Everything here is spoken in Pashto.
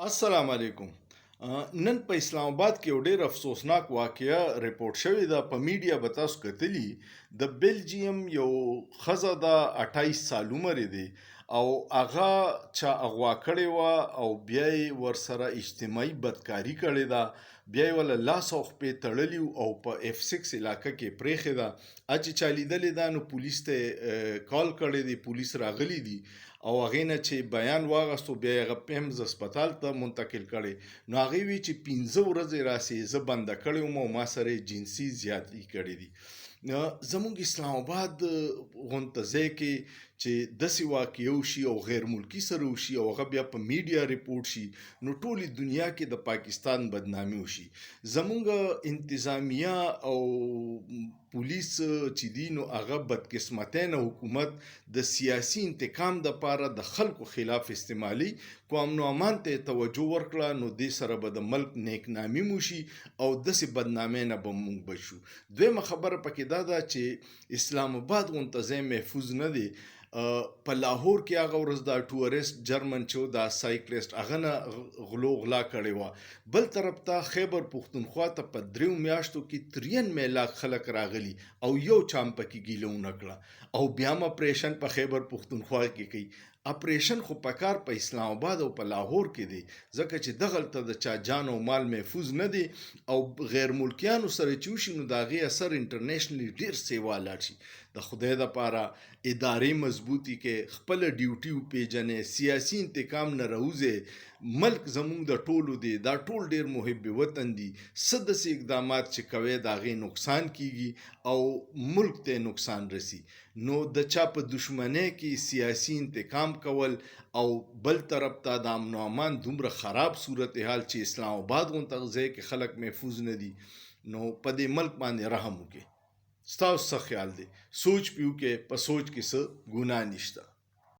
السلام علیکم. نن په اسلام آباد کې یو ډېر افسوسناک واقعه ریپورت شوې ده. په میډیا به تاسو کتلي د بلجیم یو ښځه ده 28 سال عمر یې دی او هغه چا اغوا کړې وه او بیا یې ورسره اجتماعي بدکاري کړې ده. بیا یې وله لاس او خپې تړلي او په اف 6 علاقه کې پرېښې ده. چې چا لیدلې ده نو پولیس ته کال کړی دی، پولیس راغلي دي او هغې نه چې بیان واغستو بیا یې هغه پیمز هسپتال ته منتقل کړی. نو هغې وی چې 15 ورځې راسې زه بنده کړې وم او ما سره یې جنسي زیاتې کړې دي. زموږ اسلام آباد غونته ځای کې چې داسې واقعه وشي او غیر ملکي سره وشي او هغه بیا په میډیا ریپورټ شي نو ټولې دنیا کې د پاکستان بدنامي وشي. زموږ انتظامیه او پولیس چې دي نو هغه بدقسمتۍ نه حکومت د سیاسي انتقام دپاره د خلکو خلاف استعمالي. کو امن و امان ته توجه ورکړه نو دې سره به د ملک نیکنامي موشي او داسې بدنامۍ نه به موږ بچ شو. دویمه خبره پکې دا ده چې اسلام آباد غونته ځای محفوظ نه دی. په لاهور کې هغه ورځ دا ټورست جرمن چې و دا سایکلسټ هغه نه غلو غلا کړې وه. بل طرف ته خیبر پښتونخوا ته په 3 میاشتو کې 93 لاک خلک راغلي او یو چا هم پکې ګیله ونه کړه او بیا هم اپریشن په خیبر پښتونخوا کې کوي. اپریشن خو پکار په اسلام آباد او په لاهور کې دی ځکه چې دغلته د چا جان او مال محفوظ نه دی او غیر ملکیانو سره چې وشي نو د هغې اثر انټرنیشنلی ډېر سیوا لاړ شي. د خدای دپاره ادارې مضبوطي کې خپله ډیوټي وپېژنې، سیاسي انتقام نه راوځئ. ملک زموږ د ټولو دی، دا ټول ډېر محب وطن دي. څه داسې اقدامات چې کوئ د هغې نقصان کیږي او ملک ته نقصان رسي. نو د چا په دشمنۍ کې سیاسي انتقام کول او بل طرف ته د امن و امان دومره خراب صورتحال چې اسلام آباد غونته ځای کې خلک محفوظ نه دي نو په دې ملک باندې رحم وکړئ. ستاسو څه خیال دی؟ سوچ پیو کې په سوچ کې څه ګناه نشته.